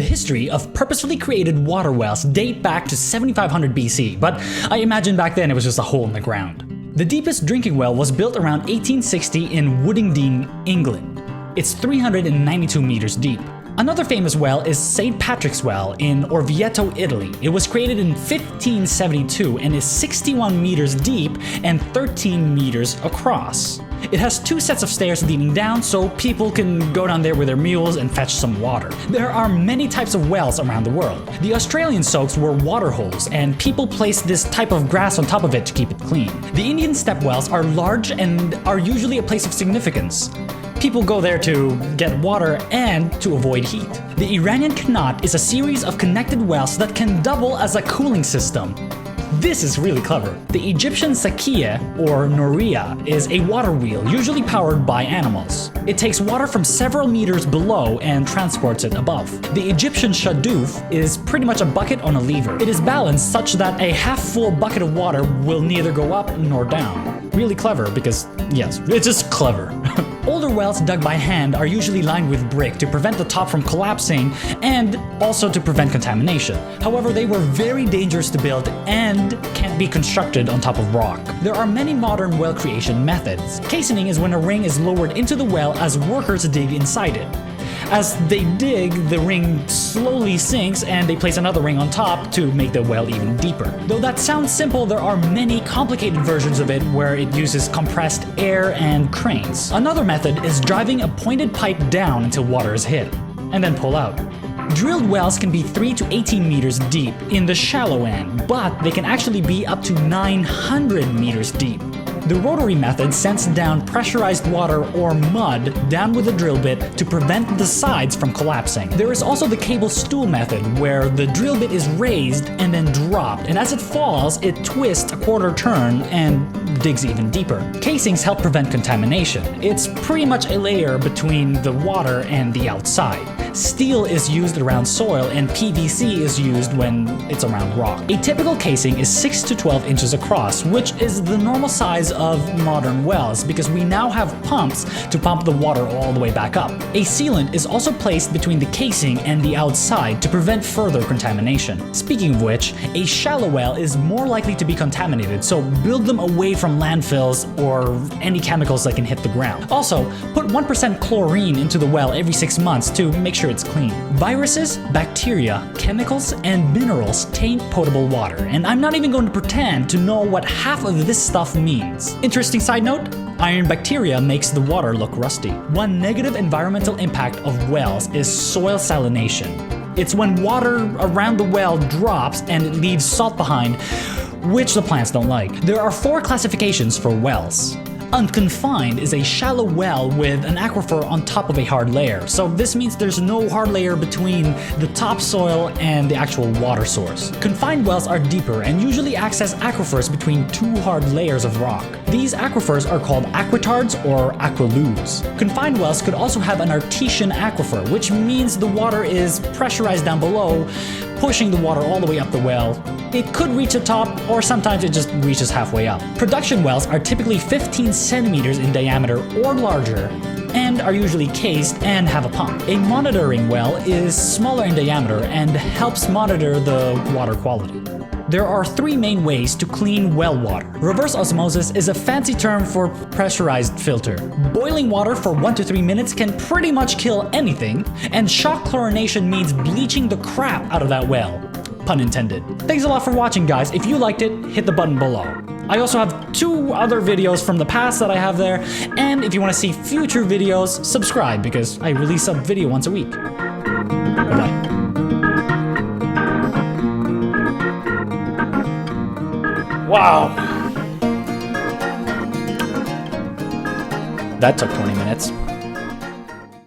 The history of purposefully created water wells date back to 7500 BC, but I imagine back then it was just a hole in the ground. The deepest drinking well was built around 1860 in Woodingdean, England. It's 392 meters deep. Another famous well is St. Patrick's Well in Orvieto, Italy. It was created in 1572 and is 61 meters deep and 13 meters across. It has 2 sets of stairs leading down so people can go down there with their mules and fetch some water. There are many types of wells around the world. The Australian soaks were water holes, and people placed this type of grass on top of it to keep it clean. The Indian step wells are large and are usually a place of significance. People go there to get water and to avoid heat. The Iranian Qanat is a series of connected wells that can double as a cooling system. This is really clever. The Egyptian Sakia, or Noria, is a water wheel usually powered by animals. It takes water from several meters below and transports it above. The Egyptian Shadoof is pretty much a bucket on a lever. It is balanced such that a half-full bucket of water will neither go up nor down. Really clever because, yes, it's just clever. Older wells dug by hand are usually lined with brick to prevent the top from collapsing and also to prevent contamination. However, they were very dangerous to build and can't be constructed on top of rock. There are many modern well creation methods. Caissoning is when a ring is lowered into the well as workers dig inside it. As they dig, the ring slowly sinks and they place another ring on top to make the well even deeper. Though that sounds simple, there are many complicated versions of it where it uses compressed air and cranes. Another method is driving a pointed pipe down until water is hit, and then pull out. Drilled wells can be 3 to 18 meters deep in the shallow end, but they can actually be up to 900 meters deep. The rotary method sends down pressurized water or mud down with a drill bit to prevent the sides from collapsing. There is also the cable stool method, where the drill bit is raised and then dropped, and as it falls, it twists a quarter turn and digs even deeper. Casings help prevent contamination. It's pretty much a layer between the water and the outside. Steel is used around soil and PVC is used when it's around rock. A typical casing is 6 to 12 inches across, which is the normal size of modern wells because we now have pumps to pump the water all the way back up. A sealant is also placed between the casing and the outside to prevent further contamination. Speaking of which, a shallow well is more likely to be contaminated, so build them away from landfills or any chemicals that can hit the ground. Also, put 1% chlorine into the well every 6 months to make sure it's clean. Viruses, bacteria, chemicals, and minerals taint potable water, and I'm not even going to pretend to know what half of this stuff means. Interesting side note, iron bacteria makes the water look rusty. One negative environmental impact of wells is soil salination. It's when water around the well drops and it leaves salt behind, which the plants don't like. There are 4 classifications for wells. Unconfined is a shallow well with an aquifer on top of a hard layer. So this means there's no hard layer between the topsoil and the actual water source. Confined wells are deeper and usually access aquifers between 2 hard layers of rock. These aquifers are called aquitards or aqueludes. Confined wells could also have an artesian aquifer, which means the water is pressurized down below, pushing the water all the way up the well. It could reach the top, or sometimes it just reaches halfway up. Production wells are typically 15 centimeters in diameter or larger, and are usually cased and have a pump. A monitoring well is smaller in diameter and helps monitor the water quality. There are 3 main ways to clean well water. Reverse osmosis is a fancy term for pressurized filter. Boiling water for 1 to 3 minutes can pretty much kill anything, and shock chlorination means bleaching the crap out of that well. Pun intended. Thanks a lot for watching, guys. If you liked it, hit the button below. I also have 2 other videos from the past that I have there, and if you want to see future videos, subscribe because I release a video once a week. Bye-bye. Wow. That took 20 minutes.